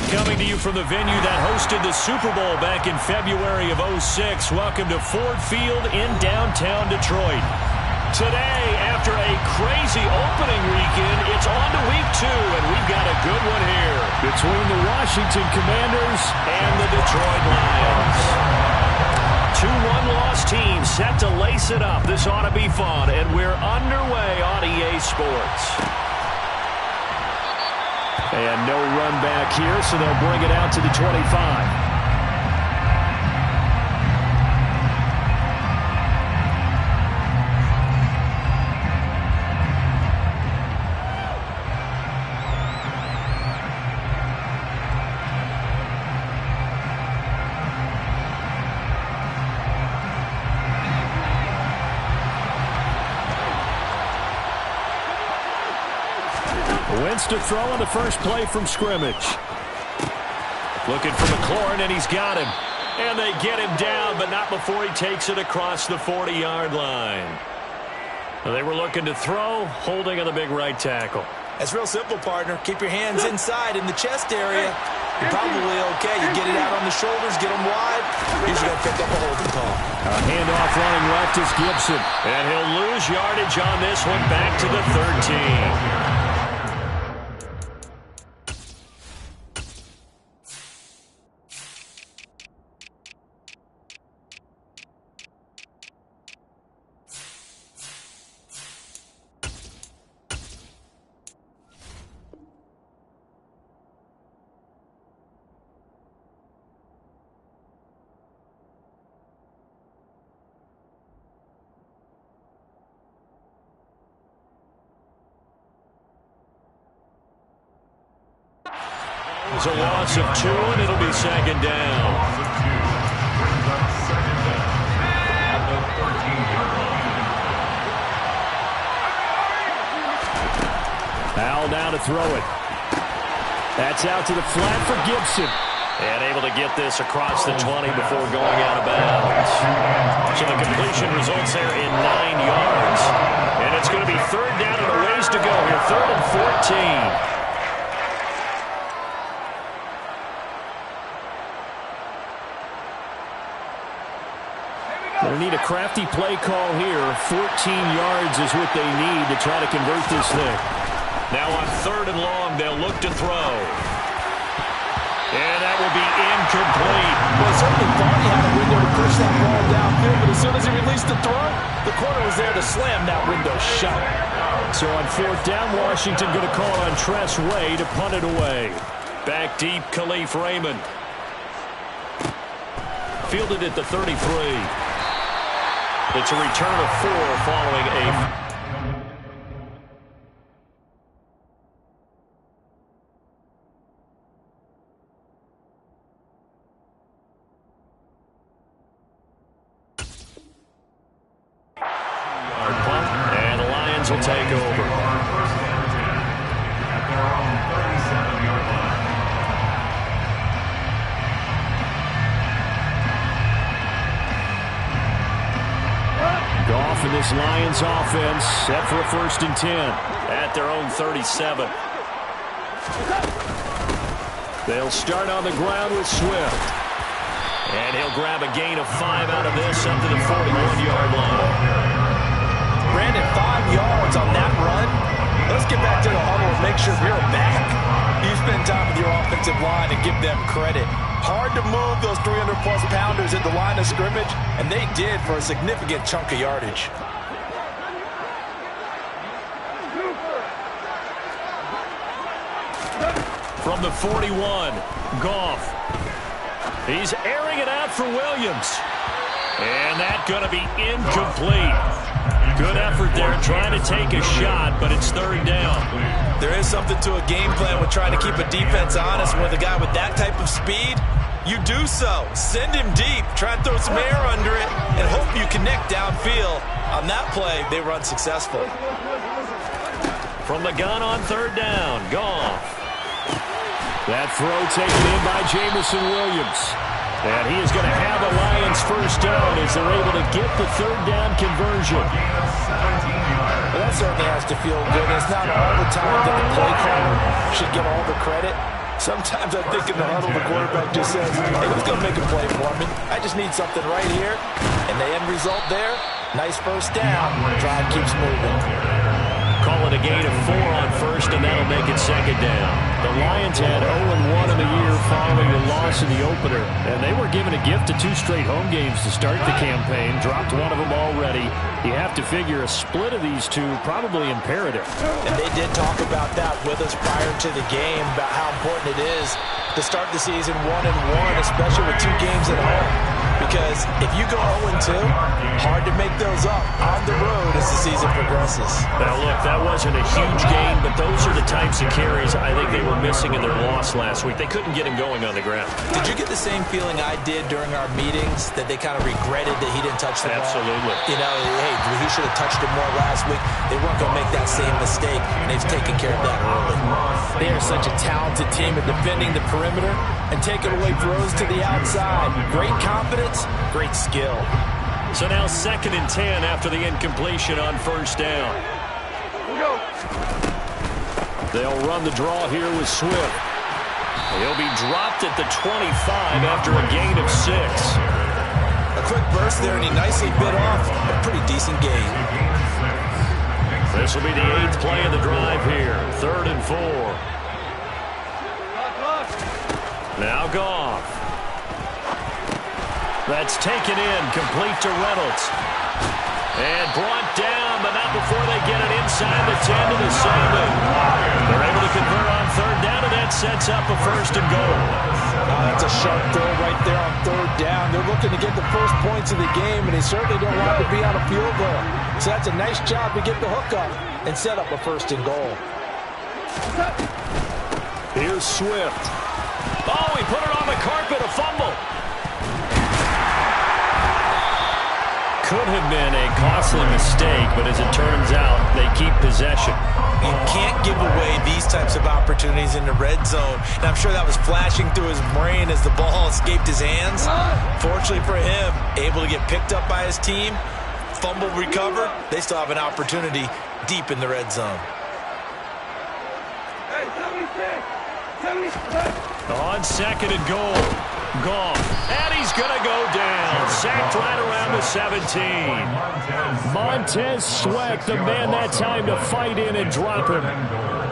Coming to you from the venue that hosted the Super Bowl back in February of '06. Welcome to Ford Field in downtown Detroit. Today, after a crazy opening weekend, it's on to week 2, and we've got a good one here between the Washington Commanders and the Detroit Lions. 2 one-loss teams set to lace it up. This ought to be fun, and we're underway on EA Sports. And no run back here, so they'll bring it out to the 25. Wentz to throw on the first play from scrimmage. Looking for McLaurin, and he's got him. And they get him down, but not before he takes it across the 40-yard line. They were looking to throw, holding on the big right tackle. That's real simple, partner. Keep your hands inside in the chest area. You're probably okay. You get it out on the shoulders, get them wide. Usually going to pick up a holding call. A handoff running left is Gibson. And he'll lose yardage on this one back to the 13. It's a loss of 2, and it'll be second down. Powell now to throw it. That's out to the flat for Gibson. And able to get this across the 20 before going out of bounds. So the completion results there in 9 yards. And it's going to be third down and a ways to go here. 3rd and 14. They need a crafty play call here. 14 yards is what they need to try to convert this thing. Now on 3rd and long, they'll look to throw. And that will be incomplete. Well, certainly thought he had a window to push that ball downfield, but as soon as he released the throw, the corner was there to slam that window shut. So on 4th down, Washington going to call on Tress Way to punt it away. Back deep, Khalif Raymond. Fielded at the 33. It's a return of 4 following a... punt, and the Lions will take over. Goff and this Lions offense set for a 1st and 10 at their own 37. They'll start on the ground with Swift. And he'll grab a gain of 5 out of this up to the 41-yard line. Brandon, 5 yards on that run. Let's get back to the huddle and make sure we're back. You spend time with your offensive line and give them credit. Hard to move those 300-plus pounders at the line of scrimmage, and they did for a significant chunk of yardage. From the 41, Goff. He's airing it out for Williams. And that's going to be incomplete. Good effort there trying to take a shot, but it's 3rd down. There is something to a game plan with trying to keep a defense honest. With a guy with that type of speed, you do so. Send him deep. Try and throw some air under it and hope you connect downfield. On that play, they run successful. From the gun on 3rd down, Goff. That throw taken in by Jamison Williams. And he is going to have the Lions 1st down as they're able to get the 3rd down conversion. Well, that certainly has to feel good. It's not all the time that the play caller should get all the credit. Sometimes I think in the huddle, the quarterback just says, hey, who's going to make a play for me? I just need something right here. And the end result there, nice first down. Drive keeps moving. Call it a gain of 4 on first, and that'll make it second down. The Lions had 0-1 in the year following the loss in the opener, and they were given a gift of 2 straight home games to start the campaign. Dropped one of them already. You have to figure a split of these two probably imperative. And they did talk about that with us prior to the game, about how important it is to start the season 1-1, especially with 2 games at home. Because if you go 0-2, hard to make those up on the road as the season progresses. Now, look, that wasn't a huge gain, but those are the types of carries I think they were missing in their loss last week. They couldn't get him going on the ground. Did you get the same feeling I did during our meetings, that they kind of regretted that he didn't touch the ball? Absolutely. You know, hey, he should have touched it more last week. They weren't going to make that same mistake, and they've taken care of that early. They are such a talented team at defending the perimeter and taking away throws to the outside. Great confidence, great skill. So now 2nd and 10 after the incompletion on first down. They'll run the draw here with Swift. He'll be dropped at the 25 after a gain of 6. A quick burst there, and he nicely bit off a pretty decent gain. This will be the 8th play of the drive here. 3rd and 4. Now Goff. That's taken in, complete to Reynolds. And brought down, but not before they get it inside the 10 to the 7. They're able to convert on 3rd down, and that sets up a 1st and goal. That's a sharp throw right there on 3rd down. They're looking to get the first points of the game, and they certainly don't want to be on a field goal. So that's a nice job to get the hook up and set up a 1st and goal. Here's Swift. Oh, he put it on the carpet, a fumble. Could have been a costly mistake, but as it turns out, they keep possession. You can't give away these types of opportunities in the red zone. And I'm sure that was flashing through his brain as the ball escaped his hands. Fortunately for him, able to get picked up by his team, fumble recover, they still have an opportunity deep in the red zone. On 2nd and goal. Goff. And he's going to go down. Sacked right around the 17. Montez Sweat, the man that time to fight in and drop him.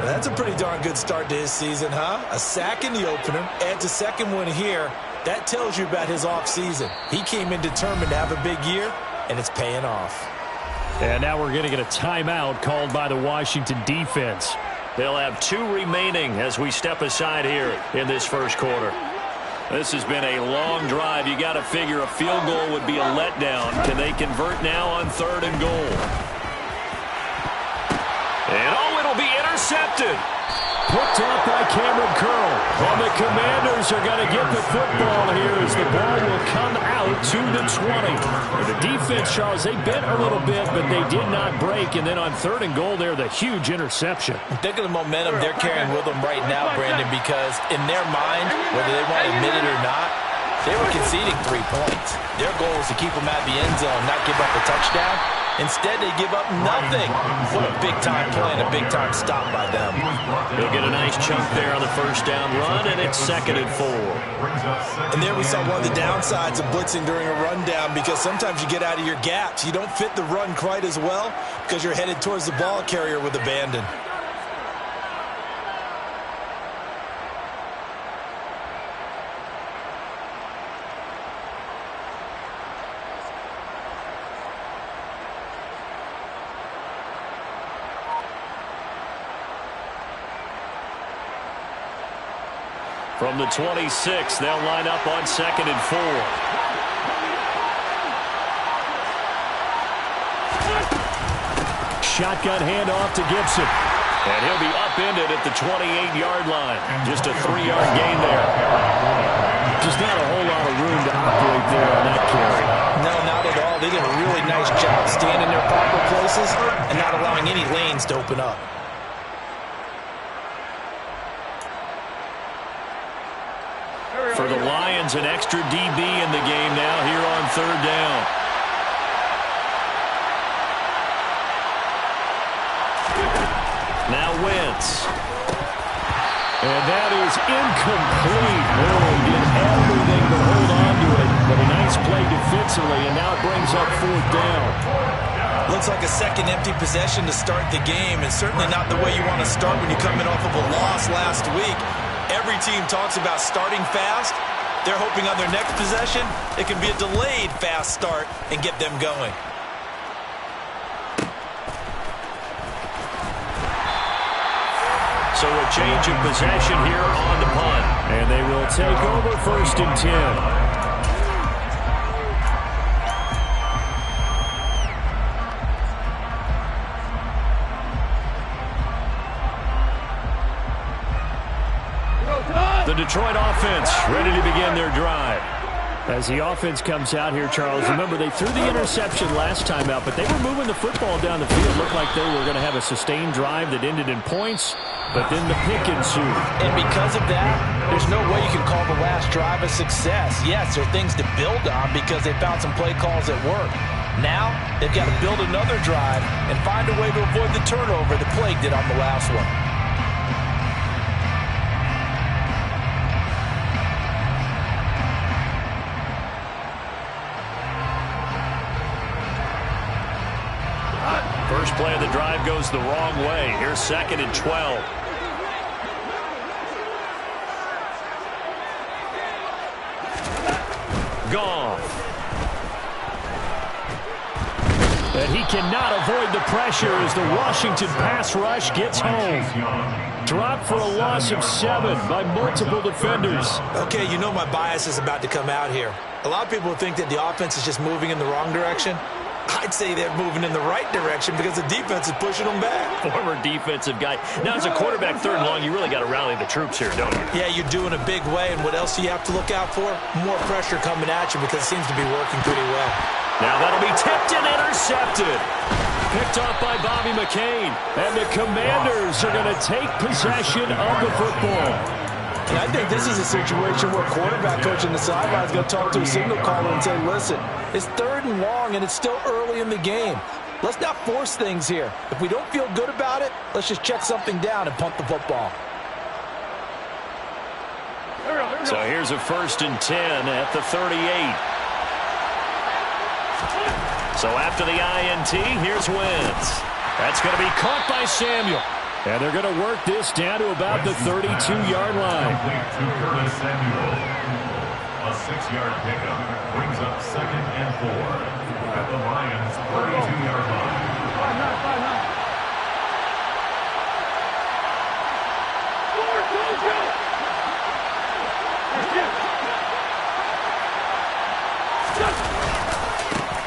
That's a pretty darn good start to his season, huh? A sack in the opener, adds a 2nd one here. That tells you about his offseason. He came in determined to have a big year, and it's paying off. And now we're going to get a timeout called by the Washington defense. They'll have 2 remaining as we step aside here in this first quarter. This has been a long drive. You got to figure a field goal would be a letdown. Can they convert now on 3rd and goal? And oh, it'll be intercepted. Picked off by Cameron Curl. And the Commanders are going to get the football here as the ball will come out 2-20. The defense, Charles, they bent a little bit, but they did not break. And then on 3rd and goal there, the huge interception. Think of the momentum they're carrying with them right now, Brandon, because in their mind, whether they want to admit it or not, they were conceding 3 points. Their goal was to keep them at the end zone, not give up a touchdown. Instead, they give up nothing. What a big-time play and a big-time stop by them. They'll get a nice chunk there on the first down run, and it's 2nd and 4. And there we saw one of the downsides of blitzing during a rundown, because sometimes you get out of your gaps. You don't fit the run quite as well because you're headed towards the ball carrier with abandon. From the 26, they'll line up on 2nd and 4. Shotgun handoff to Gibson. And he'll be upended at the 28-yard line. Just a 3-yard gain there. Just not a whole lot of room to operate there on that carry. No, not at all. They did a really nice job staying in their proper places and not allowing any lanes to open up. For the Lions, an extra DB in the game now here on 3rd down. Now Wentz. And that is incomplete. Oh, he did everything but hold on to it. But a nice play defensively, and now it brings up 4th down. Looks like a second empty possession to start the game, and certainly not the way you want to start when you're coming off of a loss last week. Every team talks about starting fast. They're hoping on their next possession, it can be a delayed fast start and get them going. So a change of possession here on the punt. And they will take over 1st and 10. The Detroit offense ready to begin their drive. As the offense comes out here, Charles, remember they threw the interception last time out, but they were moving the football down the field. Looked like they were going to have a sustained drive that ended in points, but then the pick ensued. And because of that, there's no way you can call the last drive a success. Yes, there are things to build on because they found some play calls that work. Now, they've got to build another drive and find a way to avoid the turnover that plagued it on the last one. First play of the drive goes the wrong way. Here's 2nd and 12. Gone. And he cannot avoid the pressure as the Washington pass rush gets home. Dropped for a loss of 7 by multiple defenders. Okay, you know my bias is about to come out here. A lot of people think that the offense is just moving in the wrong direction. I'd say they're moving in the right direction because the defense is pushing them back. Former defensive guy. Now, as a quarterback 3rd and long, you really got to rally the troops here, don't you? Yeah, you do in a big way. And what else do you have to look out for? More pressure coming at you because it seems to be working pretty well. Now that'll be tipped and intercepted. Picked off by Bobby McCain. And the Commanders are going to take possession of the football. And I think this is a situation where quarterback coach on the sideline is going to talk to a signal caller and say, listen, it's 3rd and long and it's still early in the game. Let's not force things here. If we don't feel good about it, let's just check something down and punt the football. So here's a 1st and 10 at the 38. So after the INT, here's Wentz. That's going to be caught by Samuel. And they're going to work this down to about the 32-yard line. A 6-yard pickup brings up 2nd and 4 at the Lions' 32-yard line.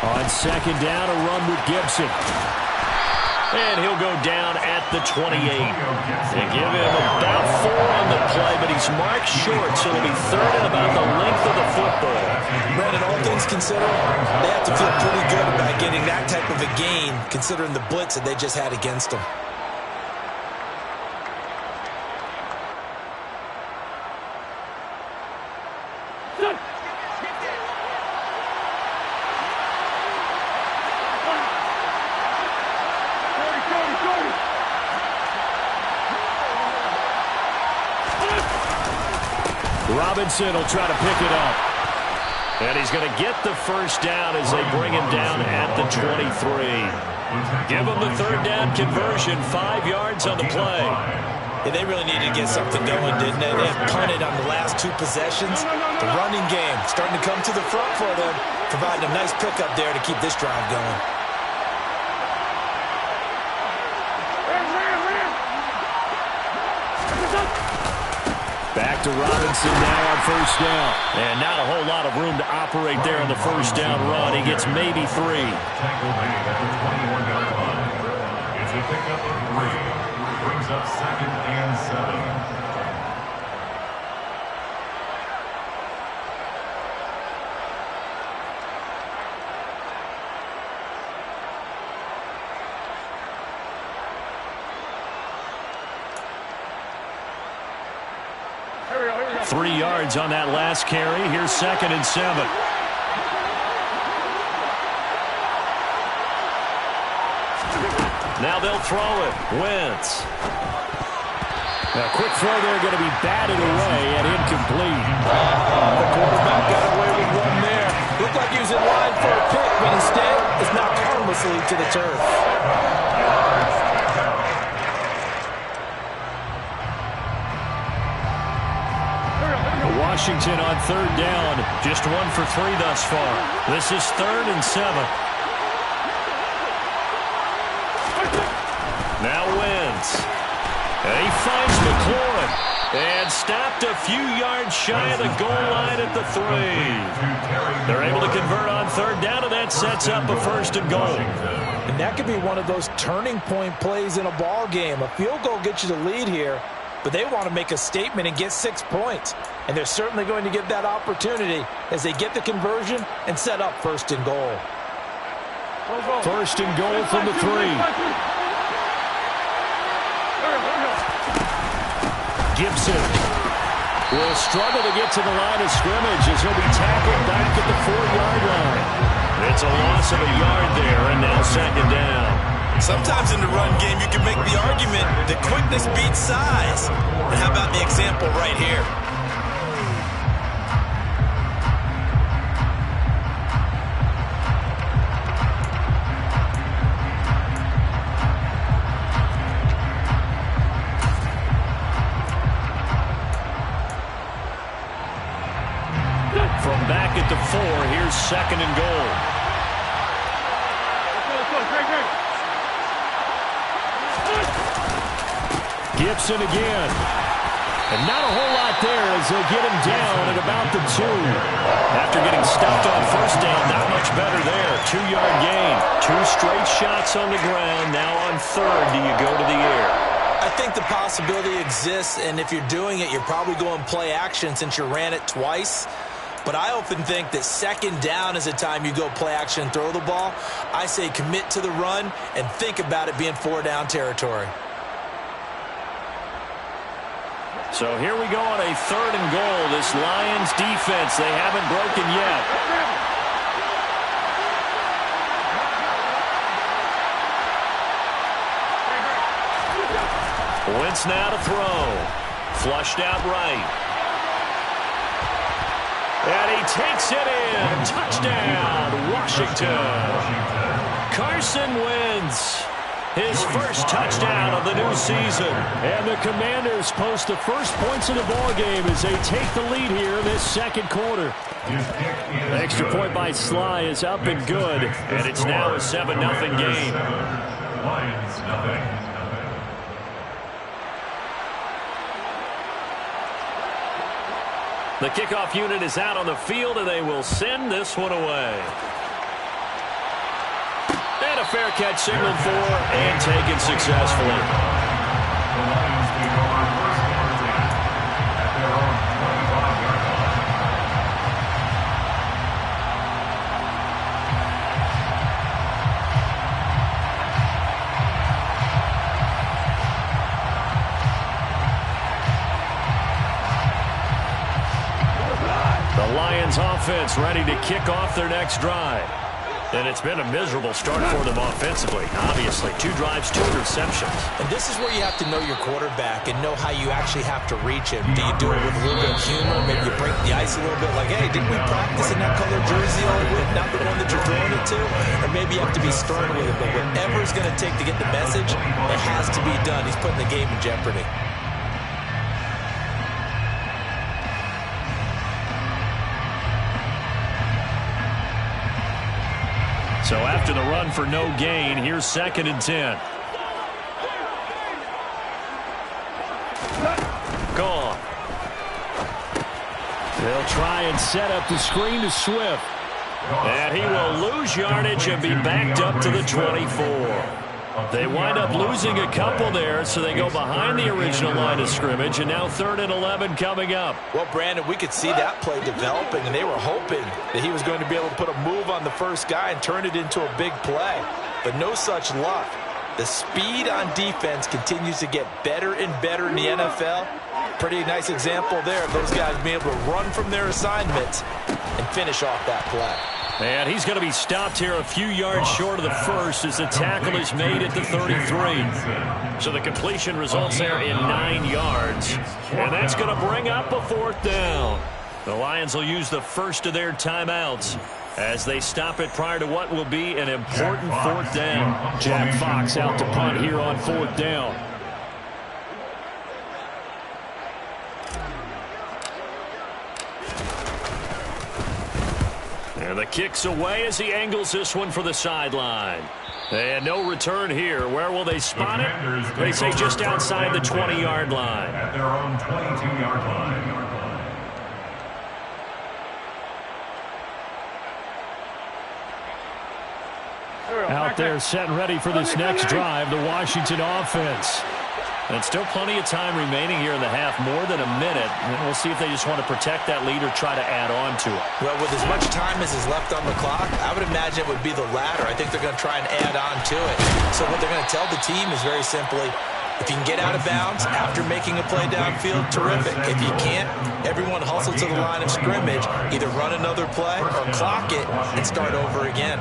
On 2nd down, a run with Gibson. And he'll go down at the 28. They give him about 4 on the play, but he's marked short, so it'll be 3rd and about the length of the football. Brandon, all things considered, they have to feel pretty good about getting that type of a gain, considering the blitz that they just had against them. Robinson will try to pick it up. And he's going to get the 1st down as they bring him down at the 23. Give him the 3rd down conversion, 5 yards on the play. Yeah, they really needed to get something going, didn't they? They have punted on the last 2 possessions. The running game starting to come to the front for them, providing a nice pickup there to keep this drive going. Back to Robinson now on 1st down. And not a whole lot of room to operate there on the 1st down run. He gets maybe 3. Tackle made at the 21-yard line. It's a pickup of 3. Brings up 2nd and 7. Three yards on that last carry. Here's 2nd and 7. Now they'll throw it. Wentz. A quick throw there going to be batted away and incomplete. The quarterback got away with one there. Looked like he was in line for a pick, but instead it's knocked harmlessly to the turf. Washington on third down. Just 1 for 3 thus far. This is 3rd and 7. Now Wentz. He finds McLaurin. And stopped a few yards shy of the goal line at the 3. They're able to convert on third down, and that sets up a 1st and goal. And that could be one of those turning point plays in a ball game. A field goal gets you the lead here, but they want to make a statement and get 6 points. And they're certainly going to give that opportunity as they get the conversion and set up 1st and goal. 1st and goal from the 3. Gibson will struggle to get to the line of scrimmage as he'll be tackled back at the 4-yard line. It's a loss of a yard there, and now 2nd down. Sometimes in the run game, you can make the argument that quickness beats size. And how about the example right here? From back at the 4, here's 2nd and goal. Gibson again. And not a whole lot there as they get him down at about the 2. After getting stopped on 1st down, not much better there. 2-yard gain. 2 straight shots on the ground. Now on 3rd, do you go to the air? I think the possibility exists, and if you're doing it, you're probably going play action since you ran it twice. But I often think that 2nd down is the time you go play action and throw the ball. I say commit to the run and think about it being 4-down territory. So here we go on a 3rd and goal. This Lions defense, they haven't broken yet. Wentz now to throw. Flushed out right. And he takes it in. Touchdown, Washington. Carson Wentz. His first touchdown of the new season. And the Commanders post the first points of the ballgame as they take the lead here in this 2nd quarter. The extra point by Sly is up and good. And it's now a 7-0 game. Lions nothing. The kickoff unit is out on the field, and they will send this one away. And a fair catch signaled for and taken successfully. The Lions take over 1st and 10 at their own 25-yard line. The Lions offense ready to kick off their next drive. And it's been a miserable start for them offensively. Obviously, 2 drives, 2 interceptions. And this is where you have to know your quarterback and know how you actually have to reach him. Do you do it with a little bit of humor? Maybe you break the ice a little bit like, hey, didn't we practice in that color jersey all week, not the one that you're throwing it to? Or maybe you have to be stern with it. But whatever it's going to take to get the message, it has to be done. He's putting the game in jeopardy. So after the run for no gain, here's 2nd and 10. Gone. They'll try and set up the screen to Swift. And he will lose yardage and be backed up to the 24. They wind up losing a couple there, so they go behind the original line of scrimmage, and now 3rd and 11 coming up. Well, Brandon, we could see that play developing, and they were hoping that he was going to be able to put a move on the first guy and turn it into a big play. But no such luck. The speed on defense continues to get better and better in the NFL. Pretty nice example there of those guys being able to run from their assignments and finish off that play. And he's going to be stopped here a few yards short of the first as the tackle is made at the 33. So the completion results there in 9 yards. And that's going to bring up a 4th down. The Lions will use the first of their timeouts as they stop it prior to what will be an important 4th down. Jack Fox out to punt here on 4th down. And the kick's away as he angles this one for the sideline. And no return here. Where will they spot it? They say just outside the 20-yard line. At their own 22-yard line. Out there set and ready for this next drive, the Washington offense. And still plenty of time remaining here in the half, more than a minute. And we'll see if they just want to protect that lead or try to add on to it. Well, with as much time as is left on the clock, I would imagine it would be the latter. I think they're going to try and add on to it. So what they're going to tell the team is very simply, if you can get out of bounds after making a play downfield, terrific. If you can't, everyone hustle to the line of scrimmage, either run another play or clock it and start over again.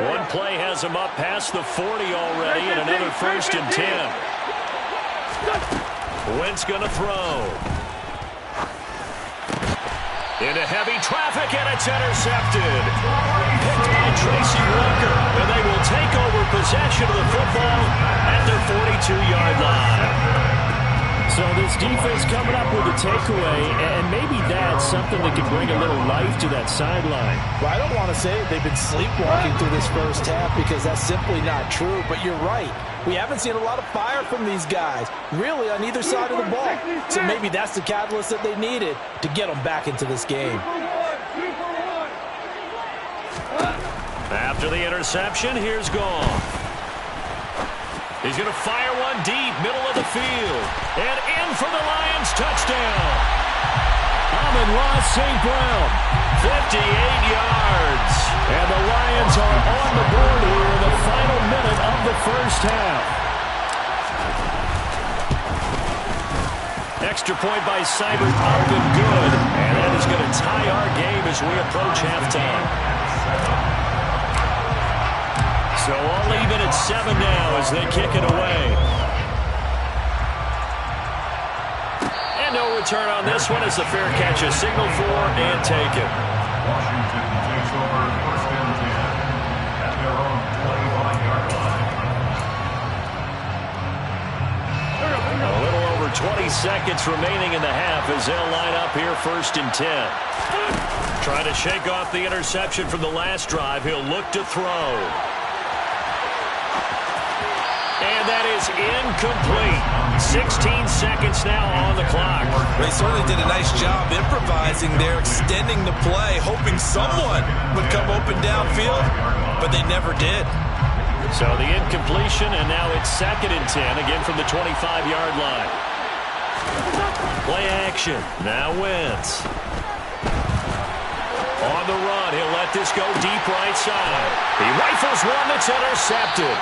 One play has him up past the 40 already, and another 1st and 10. Wentz going to throw. Into heavy traffic, and it's intercepted. Picked by Tracy Walker, and they will take over possession of the football at their 42-yard line. So this defense coming up with a takeaway, and maybe that's something that could bring a little life to that sideline. Well, I don't want to say they've been sleepwalking through this first half because that's simply not true, but you're right. We haven't seen a lot of fire from these guys, really, on either side of the ball. So maybe that's the catalyst that they needed to get them back into this game. After the interception, here's Goff. He's going to fire one deep, middle of the field. And in for the Lions, touchdown. Amon-Ra St. Brown, 58 yards. And the Lions are on the board here in the final minute of the first half. Extra point by Seibert, up and good. And that is going to tie our game as we approach halftime. So all even at 7 now as they kick it away. And no return on this one as the fair catch is signaled for and taken. Washington takes over 1st and 10 at their own 25-yard line. A little over 20 seconds remaining in the half as they'll line up here 1st and 10. Trying to shake off the interception from the last drive. He'll look to throw. And that is incomplete. 16 seconds now on the clock. They certainly did a nice job improvising there, extending the play, hoping someone would come open downfield, but they never did. So the incompletion, and now it's 2nd and 10, again from the 25-yard line. Play action. Now Wentz. On the run, he'll let this go deep right side. He rifles one that's intercepted.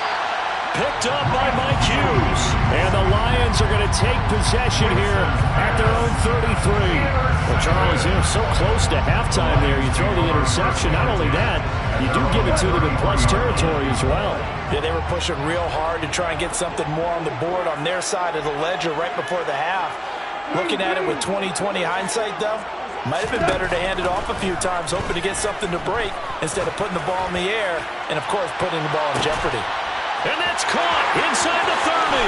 Picked up by Mike Hughes. And the Lions are going to take possession here at their own 33. Well, Charles, so close to halftime there. You throw the interception. Not only that, you do give it to them in plus territory as well. Yeah, they were pushing real hard to try and get something more on the board on their side of the ledger right before the half. Looking at it with 20/20 hindsight, though, might have been better to hand it off a few times, hoping to get something to break instead of putting the ball in the air and, of course, putting the ball in jeopardy. And that's caught inside the 30.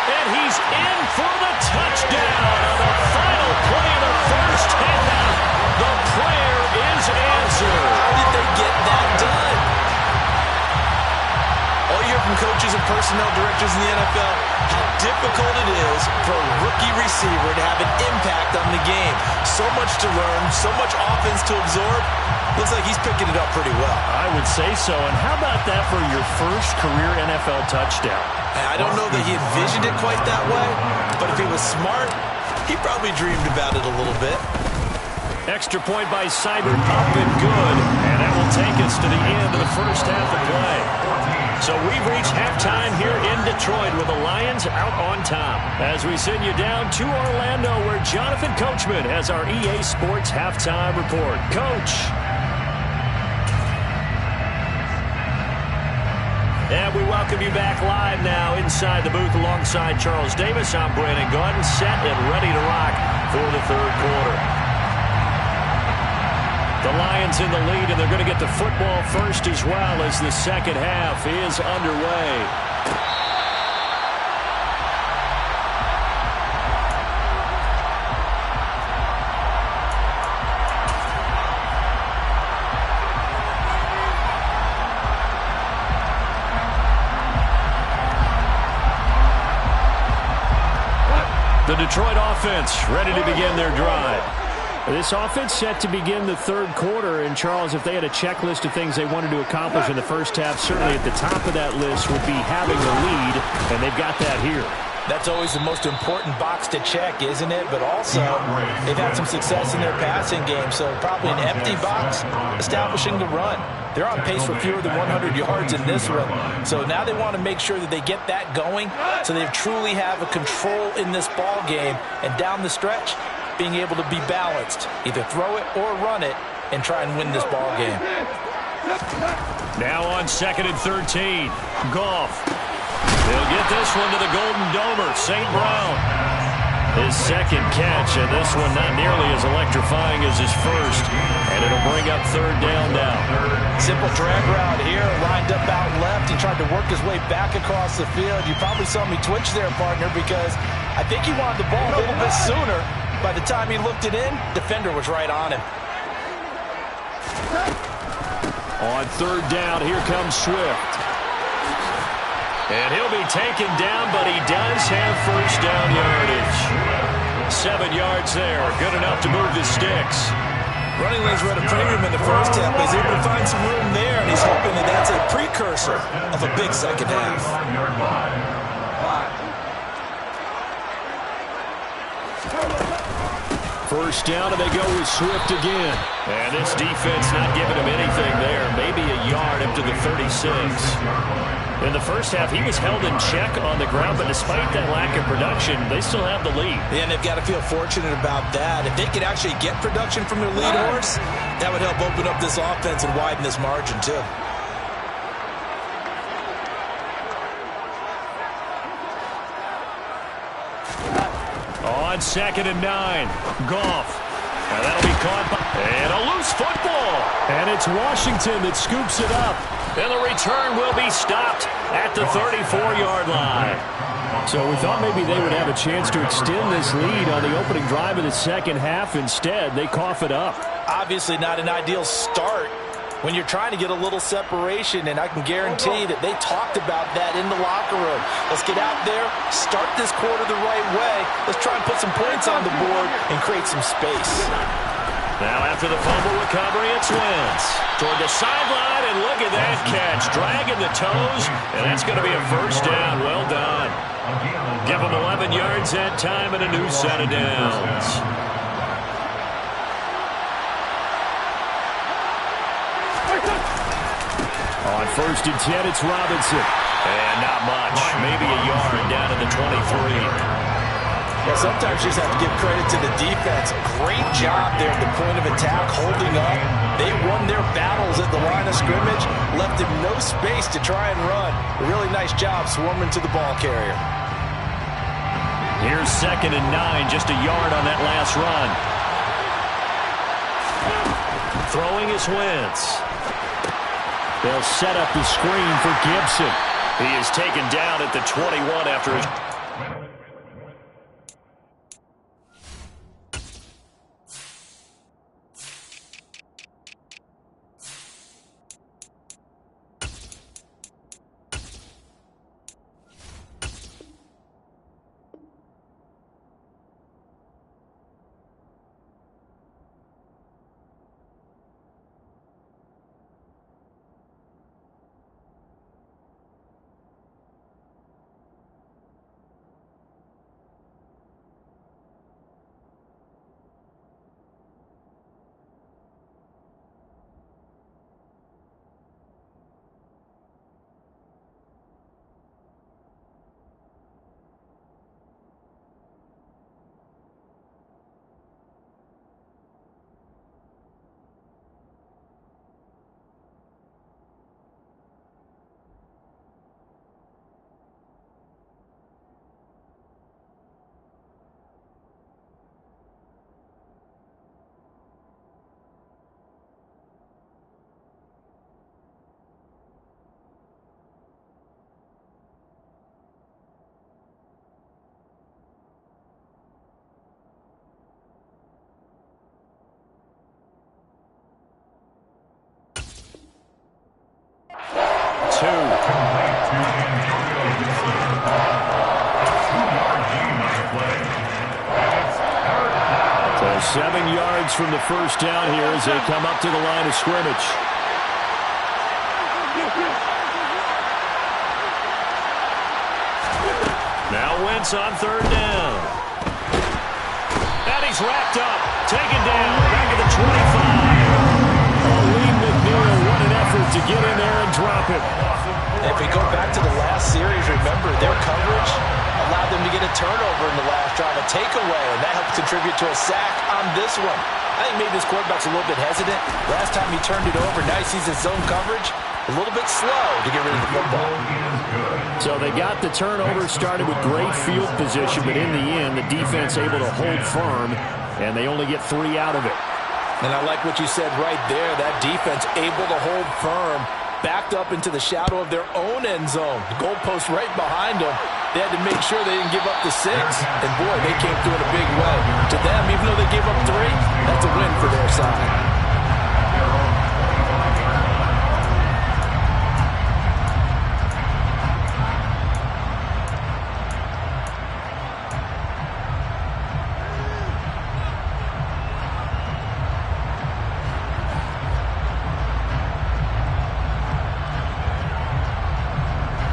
And he's in for the touchdown on the final play of the first half. The prayer is answered. How did they get that done? All you hear from coaches and personnel directors in the NFL, how difficult it is for a rookie receiver to have an impact on the game. So much to learn, so much offense to absorb. Looks like he's picking it up pretty well. I would say so. And how about that for your first career NFL touchdown? I don't know that he envisioned it quite that way, but if he was smart, he probably dreamed about it a little bit. Extra point by Seibert, up and good. And that will take us to the end of the first half of play. So we've reached halftime here in Detroit with the Lions out on top. As we send you down to Orlando where Jonathan Coachman has our EA Sports halftime report. Coach. And we welcome you back live now inside the booth alongside Charles Davis. I'm Brandon Gaudin, set and ready to rock for the third quarter. The Lions in the lead, and they're going to get the football first as well as the second half is underway. The Detroit offense ready to begin their drive. This offense set to begin the third quarter, and Charles, if they had a checklist of things they wanted to accomplish in the first half, certainly at the top of that list would be having the lead, and they've got that here. That's always the most important box to check, isn't it? But also, they've had some success in their passing game, so probably an empty box, establishing the run. They're on pace for fewer than 100 yards in this one. So now they want to make sure that they get that going so they truly have a control in this ball game, and down the stretch, being able to be balanced, either throw it or run it, and try and win this ball game. Now on 2nd and 13, Goff. He'll get this one to the Golden Domer, St. Brown. His second catch, and this one not nearly as electrifying as his first, and it'll bring up third down now. Simple drag route here, lined up out left. He tried to work his way back across the field. You probably saw me twitch there, partner, because I think he wanted the ball a little bit sooner. By the time he looked it in, defender was right on him. On third down, here comes Swift. And he'll be taken down, but he does have first down yardage. 7 yards there, good enough to move the sticks. Running lanes were at a premium in the first half, but he's able to find some room there, and he's hoping that that's a precursor of a big second half. First down, and they go with Swift again. And this defense not giving him anything there. Maybe a yard up to the 36. In the first half, he was held in check on the ground, but despite that lack of production, they still have the lead. Yeah, and they've got to feel fortunate about that. If they could actually get production from their lead horse, that would help open up this offense and widen this margin, too. On 2nd and 9, Goff. Now that'll be caught by, and a loose football. And it's Washington that scoops it up. And the return will be stopped at the 34-yard line. So we thought maybe they would have a chance to extend this lead on the opening drive of the second half. Instead, they cough it up. Obviously not an ideal start when you're trying to get a little separation, and I can guarantee that they talked about that in the locker room. Let's get out there, start this quarter the right way. Let's try and put some points on the board and create some space. Now after the fumble recovery, it's Wentz toward the sideline, and look at that catch, dragging the toes, and that's going to be a first down. Well done. Give them 11 yards that time and a new set of downs. On 1st and 10, it's Robinson. And not much. Maybe a yard down to the 23. Yeah, sometimes you just have to give credit to the defense. Great job there at the point of attack, holding up. They won their battles at the line of scrimmage, left him no space to try and run. A really nice job swarming to the ball carrier. Here's 2nd and 9, just a yard on that last run. Throwing is Wentz. They'll set up the screen for Gibson. He is taken down at the 21 after his... 7 yards from the first down here as they come up to the line of scrimmage. Now Wentz on third down. And he's racked up. Taken down. Back at the 25. Lee McNeil, what an effort to get in there and drop it. If we go back to the last series, remember, their coverage allowed them to get a turnover in the last drive, a takeaway, and that helped contribute to a sack on this one. I think maybe this quarterback's a little bit hesitant. Last time he turned it over, now he sees his zone coverage. A little bit slow to get rid of the football. So they got the turnover, started with great field position, but in the end, the defense able to hold firm, and they only get 3 out of it. And I like what you said right there. That defense able to hold firm, backed up into the shadow of their own end zone. The goalpost right behind them. They had to make sure they didn't give up the 6. And, boy, they came through in a big way. To them, even though they gave up 3, that's a win for their side.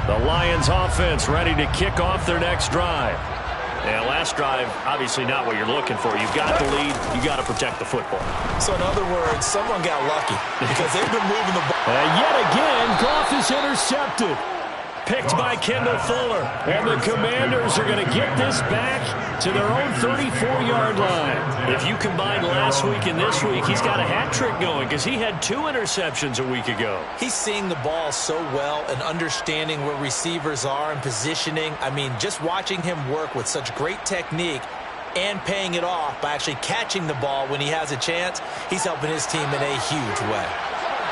The Lions offense ready to kick off their next drive. Yeah, last drive, obviously not what you're looking for. You've got the lead. You got to protect the football. So in other words, someone got lucky because they've been moving the ball. And yet again, Goff is intercepted. Picked by Kendall Fuller. And the Commanders are going to get this back to their own 34-yard line. If you combine last week and this week, he's got a hat trick going because he had 2 interceptions a week ago. He's seeing the ball so well and understanding where receivers are and positioning. I mean, just watching him work with such great technique and paying it off by actually catching the ball when he has a chance, he's helping his team in a huge way.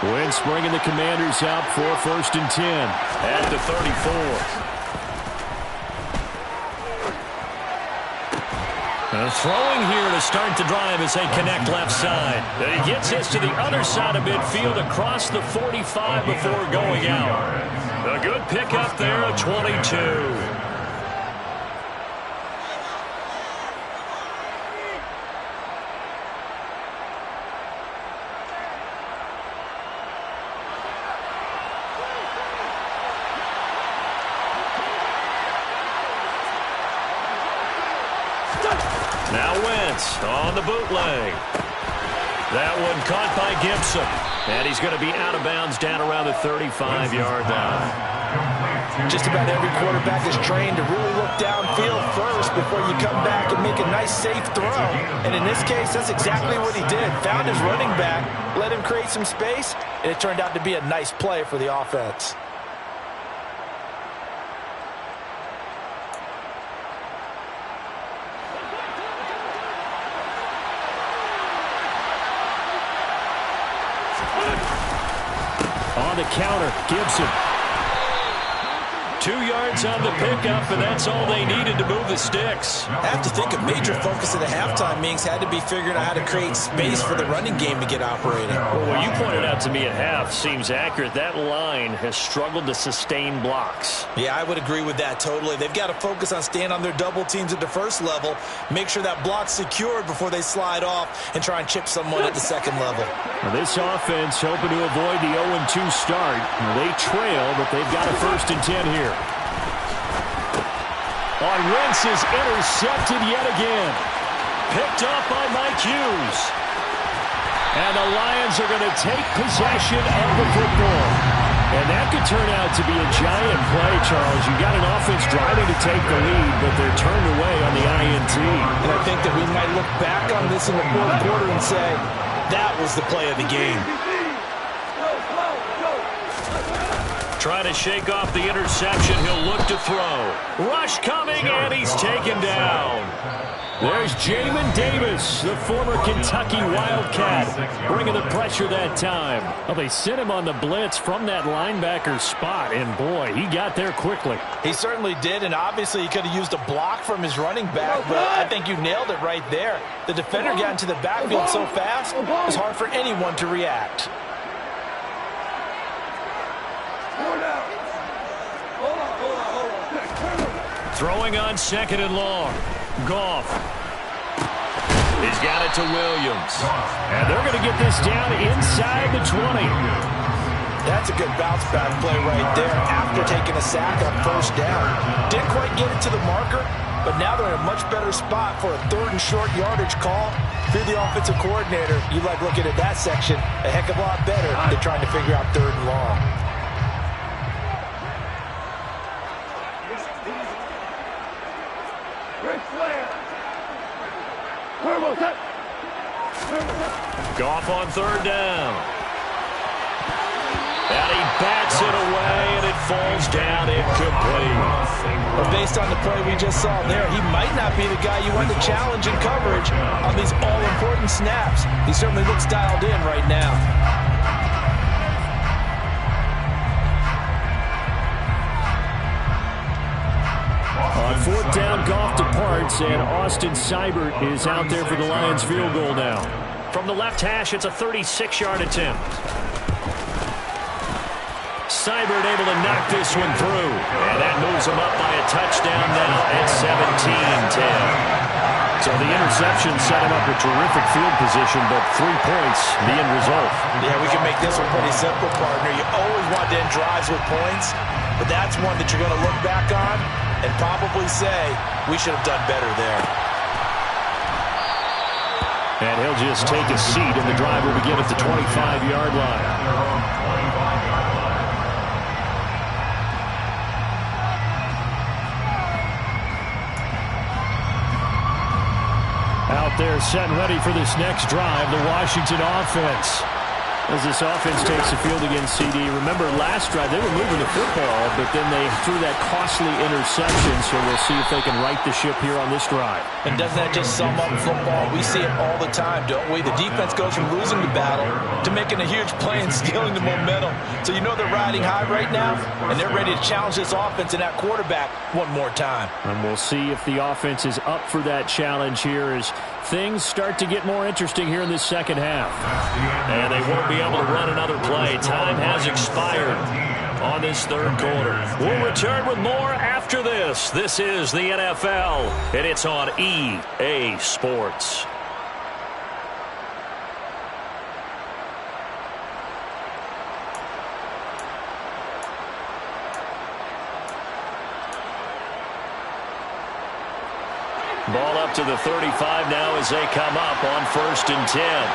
Wentz bringing the Commanders out for 1st and 10 at the 34. Throwing here to start the drive as they connect left side. And he gets this to the other side of midfield across the 45 before going out. A good pickup there at 22. Now Wentz on the bootleg. That one caught by Gibson. And he's going to be out of bounds down around the 35-yard line. Just about every quarterback is trained to really look downfield first before you come back and make a nice, safe throw. And in this case, that's exactly what he did. Found his running back, let him create some space, and it turned out to be a nice play for the offense. On the counter, Gibson. 2 yards on the pickup, and that's all they needed to move the sticks. I have to think a major focus of the halftime meetings had to be figuring out how to create space for the running game to get operating. Well, what you pointed out to me at half seems accurate. That line has struggled to sustain blocks. Yeah, I would agree with that totally. They've got to focus on staying on their double teams at the first level, make sure that block's secured before they slide off and try and chip someone at the second level. Now this offense hoping to avoid the 0-2 start. They trail, but they've got a 1st and 10 here. On Wentz is intercepted yet again. Picked off by Mike Hughes. And the Lions are going to take possession of the football. And that could turn out to be a giant play, Charles. You got an offense driving to take the lead, but they're turned away on the INT. And I think that we might look back on this in the 4th quarter and say, that was the play of the game. Trying to shake off the interception. He'll look to throw. Rush coming, and he's taken down. There's Jamin Davis, the former Kentucky Wildcat, bringing the pressure that time. Well, they sent him on the blitz from that linebacker spot, and boy, he got there quickly. He certainly did, and obviously he could have used a block from his running back, but I think you nailed it right there. The defender got into the backfield so fast, it was hard for anyone to react. Throwing on 2nd and long. Goff. He's got it to Williams. And they're going to get this down inside the 20. That's a good bounce back play right there after taking a sack on first down. Didn't quite get it to the marker, but now they're in a much better spot for a 3rd and short yardage call. If you're the offensive coordinator, you like looking at that section a heck of a lot better than trying to figure out 3rd and long. Goff on 3rd down. And he bats it away, and it falls down incomplete. But based on the play we just saw there, he might not be the guy you want to challenge in coverage on these all-important snaps. He certainly looks dialed in right now. On 4th down, Goff departs, and Austin Seibert is out there for the Lions field goal now. From the left hash, it's a 36-yard attempt. Seibert able to knock this one through, and that moves him up by a touchdown now at 17-10. So the interception set him up a terrific field position, but 3 points, the end result. Yeah, we can make this one pretty simple, partner. You always want to end drives with points, but that's one that you're going to look back on and probably say, we should have done better there. And he'll just take a seat, and the drive will begin at the 25-yard line. Out there set and ready for this next drive, the Washington offense. As this offense takes the field against CD. Remember, last drive, they were moving the football, but then they threw that costly interception, so we'll see if they can right the ship here on this drive. And doesn't that just sum up football? We see it all the time, don't we? The defense goes from losing the battle to making a huge play and stealing the momentum. So you know they're riding high right now, and they're ready to challenge this offense and that quarterback one more time. And we'll see if the offense is up for that challenge here as things start to get more interesting here in this second half. And they won't be able to run another play. Time has expired on this 3rd quarter. We'll return with more after this. This is the NFL, and it's on EA Sports. Ball up to the 35 now as they come up on 1st and 10.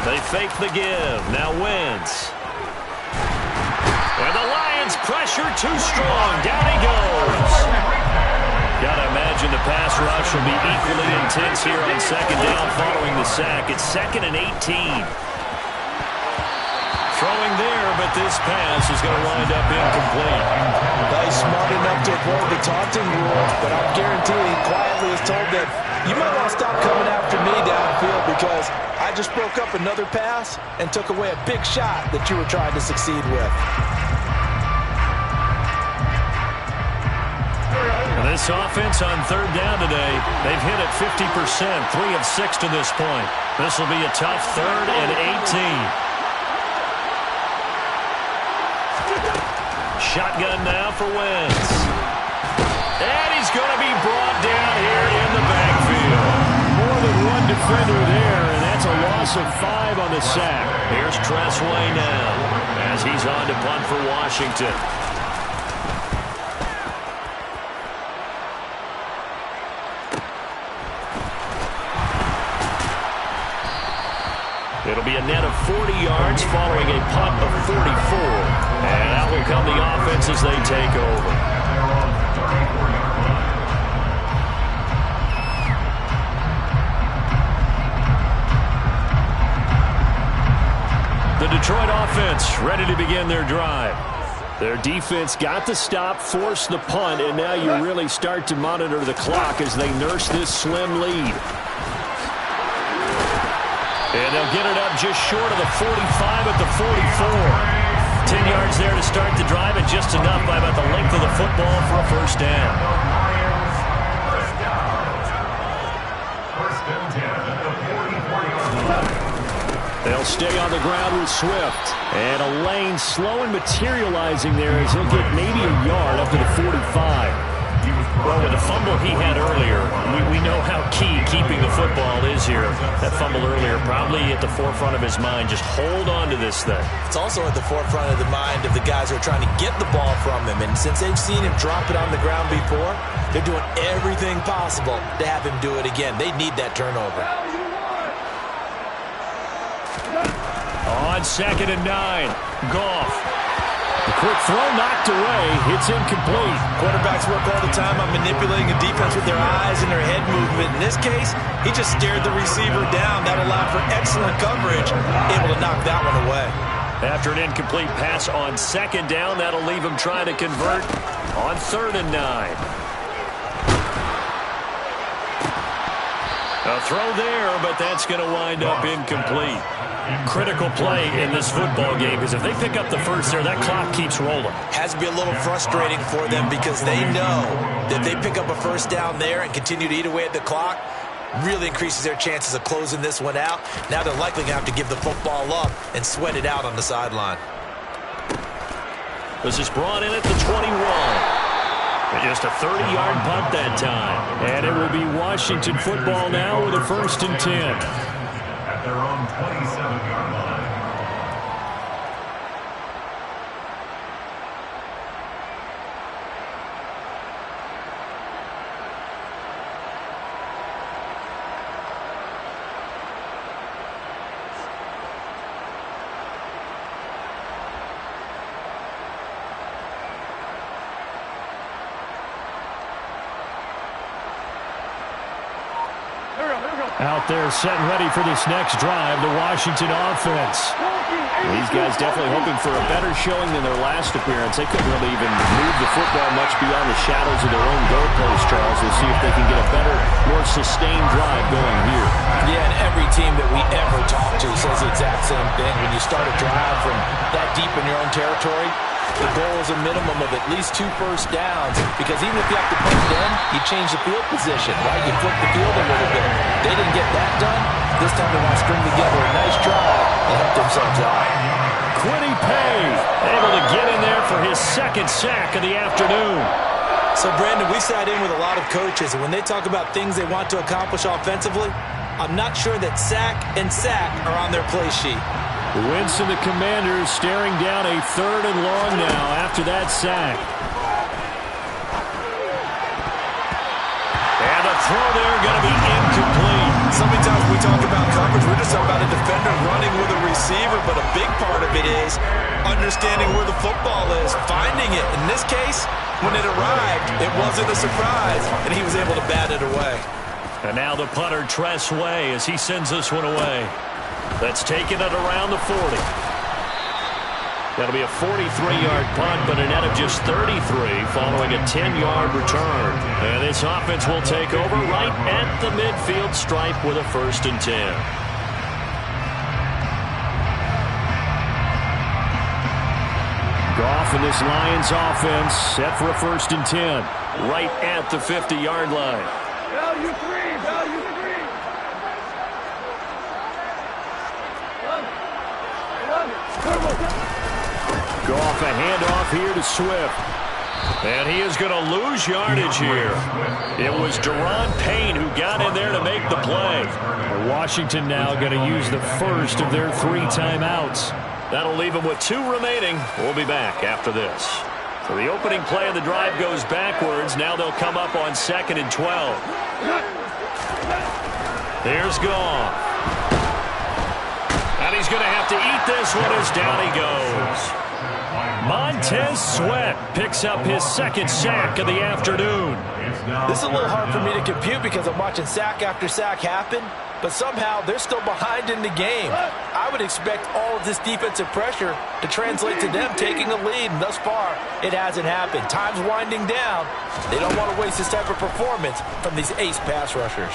They fake the give. Now Wentz. And the Lions pressure too strong. Down he goes. Got to imagine the pass rush will be equally intense here on 2nd down following the sack. It's 2nd and 18. Throwing there, but this pass is going to wind up incomplete. He's smart enough to avoid the taunting rule, but I'm guaranteeing he quietly is told that you might want to stop coming after me downfield because I just broke up another pass and took away a big shot that you were trying to succeed with. This offense on 3rd down today, they've hit it 50%, 3 of 6 to this point. This will be a tough 3rd and 18. Shotgun now for Wentz. And he's going to be brought down here in the backfield. More than one defender there, and that's a loss of 5 on the sack. Here's Tressway now as he's on to punt for Washington. It'll be a net of 40 yards following a punt of 44. And out will come the offense as they take over. The Detroit offense ready to begin their drive. Their defense got the stop, forced the punt, and now you really start to monitor the clock as they nurse this slim lead. And they'll get it up just short of the 45 at the 44. 10 yards there to start the drive, and just enough by about the length of the football for a 1st down. They'll stay on the ground with Swift. And a lane slow and materializing there as he'll get maybe a yard up to the 45. Well, with the fumble he had earlier, we know how key keeping the football is here. That fumble earlier probably at the forefront of his mind. Just hold on to this thing. It's also at the forefront of the mind of the guys who are trying to get the ball from him. And since they've seen him drop it on the ground before, they're doing everything possible to have him do it again. They need that turnover. On 2nd and 9, Goff. The quick throw knocked away. It's incomplete. Quarterbacks work all the time on manipulating a defense with their eyes and their head movement. In this case, he just stared the receiver down. That allowed for excellent coverage, able to knock that one away. After an incomplete pass on 2nd down, that'll leave him trying to convert on 3rd and 9. A throw there, but that's going to wind up incomplete. Critical play in this football game because if they pick up the first there, that clock keeps rolling. Has to be a little frustrating for them because they know that they pick up a first down there and continue to eat away at the clock, really increases their chances of closing this one out. Now they're likely going to have to give the football up and sweat it out on the sideline. This is brought in at the 21. Just a 30-yard punt that time. And it will be Washington football now with a 1st and 10. At their own 27-yard line. Out there set and ready for this next drive, the Washington offense. These guys definitely hoping for a better showing than their last appearance. They couldn't really even move the football much beyond the shadows of their own goalpost, Charles. We'll see if they can get a better, more sustained drive going here. Yeah, and every team that we ever talk to says the exact same thing. When you start a drive from that deep in your own territory, the goal is a minimum of at least 2 first downs, because even if you have to punt them, you change the field position, right? You flip the field a little bit. They didn't get that done. This time they want to string together a nice drive and help themselves out. Quiddy Pay able to get in there for his 2nd sack of the afternoon. So, Brandon, we sat in with a lot of coaches, and when they talk about things they want to accomplish offensively, I'm not sure that sack and sack are on their play sheet. Winston, the Commanders, staring down a 3rd and long now after that sack. And a throw there going to be incomplete. So many times we talk about coverage, we're just talking about a defender running with a receiver, but a big part of it is understanding where the football is, finding it. In this case, when it arrived, it wasn't a surprise, and he was able to bat it away. And now the punter, Tress Way, as he sends this one away. That's taken it around the 40. That'll be a 43-yard punt, but a net of just 33 following a 10-yard return. And this offense will take over right at the midfield stripe with a 1st and 10. Goff and this Lions offense set for a 1st and 10 right at the 50-yard line. Value 3, value 3. Goff, a handoff here to Swift. And he is going to lose yardage here. It was Deron Payne who got in there to make the play. Washington now going to use the first of their 3 timeouts. That'll leave them with 2 remaining. We'll be back after this. So the opening play of the drive goes backwards. Now they'll come up on 2nd and 12. There's Goff. And he's going to have to eat this one as down he goes. Montez Sweat picks up his 2nd sack of the afternoon. This is a little hard for me to compute because I'm watching sack after sack happen, but somehow they're still behind in the game. I would expect all of this defensive pressure to translate to them taking a lead, and thus far, it hasn't happened. Time's winding down. They don't want to waste this type of performance from these ace pass rushers.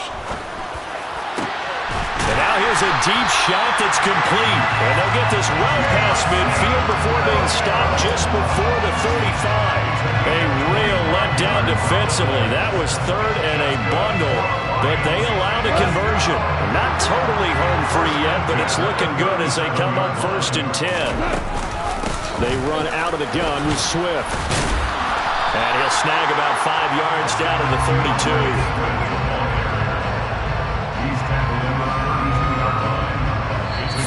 And now here's a deep shot that's complete. And they'll get this well past midfield before being stopped just before the 35. A real letdown defensively. That was 3rd and a bundle, but they allowed a conversion. Not totally home free yet, but it's looking good as they come up 1st and 10. They run out of the gun with Swift. And he'll snag about 5 yards down to the 32.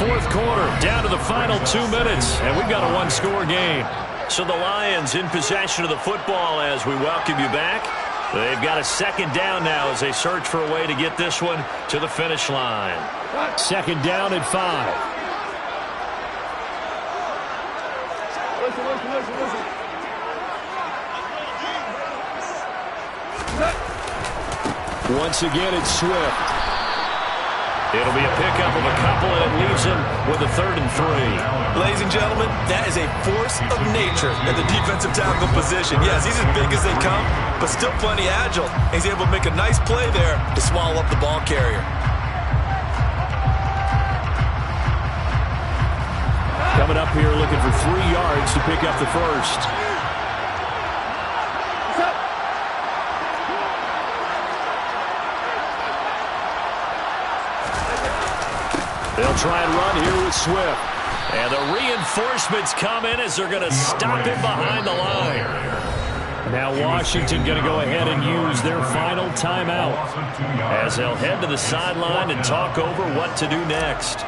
Fourth quarter, down to the final 2 minutes, and we've got a one-score game. So the Lions in possession of the football as we welcome you back. They've got a second down now as they search for a way to get this one to the finish line. Second down at 5. Once again, it's Swift. It'll be a pickup of a couple, and it leaves him with a 3rd and 3. Ladies and gentlemen, that is a force of nature in the defensive tackle position. Yes, he's as big as they come, but still plenty agile. He's able to make a nice play there to swallow up the ball carrier. Coming up here looking for 3 yards to pick up the first. They'll try and run here with Swift. And the reinforcements come in as they're going to stop him behind the line. Now Washington going to go ahead and use their final timeout as they'll head to the sideline and talk over what to do next.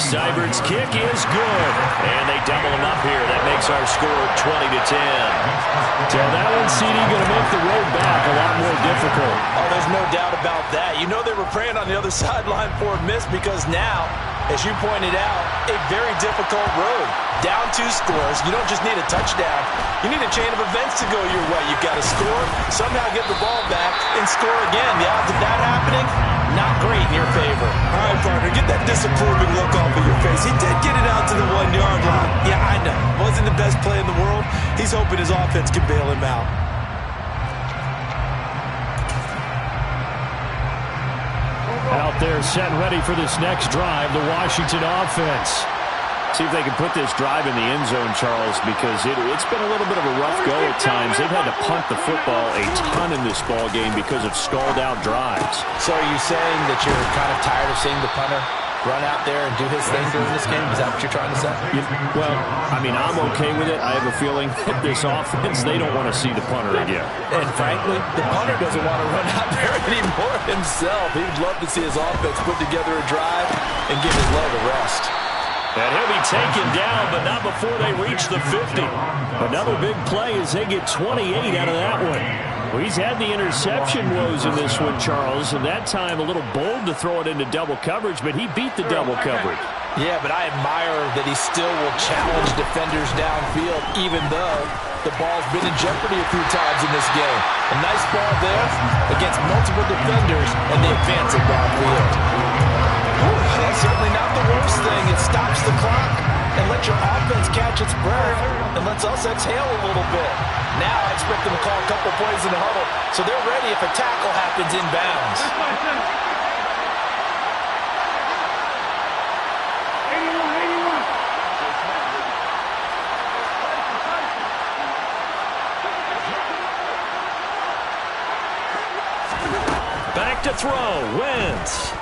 Seibert's kick is good, and they double him up here. That makes our score 20-10. So that one, CD, going to make the road back a lot more difficult. Oh, there's no doubt about that. You know they were praying on the other sideline for a miss because now, as you pointed out, a very difficult road. Down 2 scores. You don't just need a touchdown. You need a chain of events to go your way. You've got to score, somehow get the ball back, and score again. The odds of that happening, not great in your favor. All right, partner, get that disapproving look off of your face. He did get it out to the 1-yard line. Yeah, I know. Wasn't the best play in the world. He's hoping his offense can bail him out. Out there set and ready for this next drive, the Washington offense. See if they can put this drive in the end zone, Charles, because it's been a little bit of a rough go at times. They've had to punt the football a ton in this ball game because of stalled-out drives. So are you saying that you're kind of tired of seeing the punter run out there and do his thing during this game? Is that what you're trying to say? Well, I mean, I'm okay with it. I have a feeling that this offense, they don't want to see the punter again. And frankly, the punter doesn't want to run out there anymore himself. He would love to see his offense put together a drive and give his leg a rest. And he'll be taken down, but not before they reach the 50. Another big play as they get 28 out of that one. Well, he's had the interception woes in this one, Charles, and that time a little bold to throw it into double coverage, but he beat the double coverage. Yeah, but I admire that he still will challenge defenders downfield, even though the ball's been in jeopardy a few times in this game. A nice ball there against multiple defenders, and they advance it downfield. That's certainly not the worst thing. It stops the clock and lets your offense catch its breath and lets us exhale a little bit. Now I expect them to call a couple plays in the huddle so they're ready if a tackle happens inbounds. Back to throw, Wentz.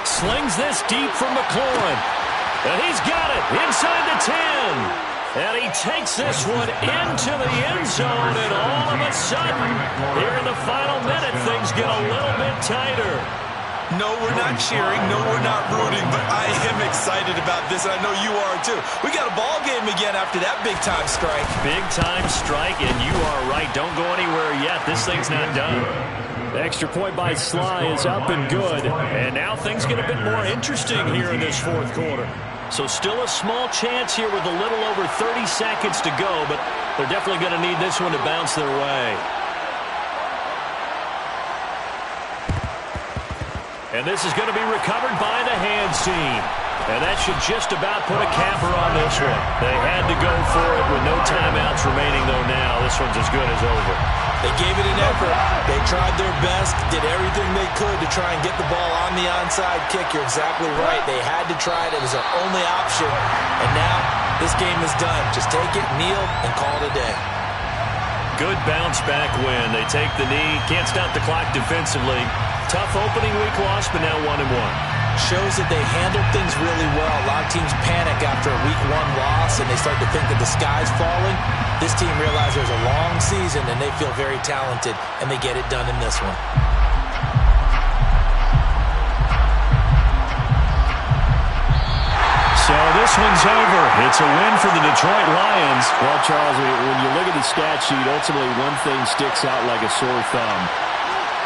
Slings this deep from McLaurin. And he's got it inside the 10. And he takes this one into the end zone. And all of a sudden, here in the final minute, things get a little bit tighter. No, we're not cheering. No, we're not rooting. But I am excited about this, and I know you are too. We got a ball game again after that big-time strike. Big-time strike, and you are right. Don't go anywhere yet. This thing's not done. The extra point by Sly is up and good. And now things get a bit more interesting here in this fourth quarter. So still a small chance here with a little over 30 seconds to go, but they're definitely going to need this one to bounce their way. And this is going to be recovered by the hands team. And that should just about put a capper on this one. They had to go for it with no timeouts remaining, though now this one's as good as over. They gave it an effort. They tried their best, did everything they could to try and get the ball on the onside kick. You're exactly right. They had to try it. It was their only option. And now this game is done. Just take it, kneel, and call it a day. Good bounce-back win. They take the knee. Can't stop the clock defensively. Tough opening week loss, but now 1-1. shows that they handled things really well. A lot of teams panic after a week 1 loss, and they start to think that the sky's falling. This team realizes there's a long season, and they feel very talented, and they get it done in this one. So this one's over. It's a win for the Detroit Lions. Well, Charles, when you look at the stat sheet, ultimately one thing sticks out like a sore thumb.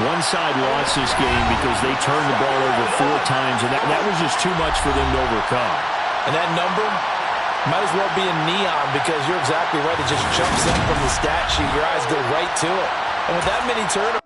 One side lost this game because they turned the ball over 4 times, and that was just too much for them to overcome. And that number might as well be in neon, because you're exactly right. It just jumps up from the stat sheet. Your eyes go right to it. And with that many turnovers,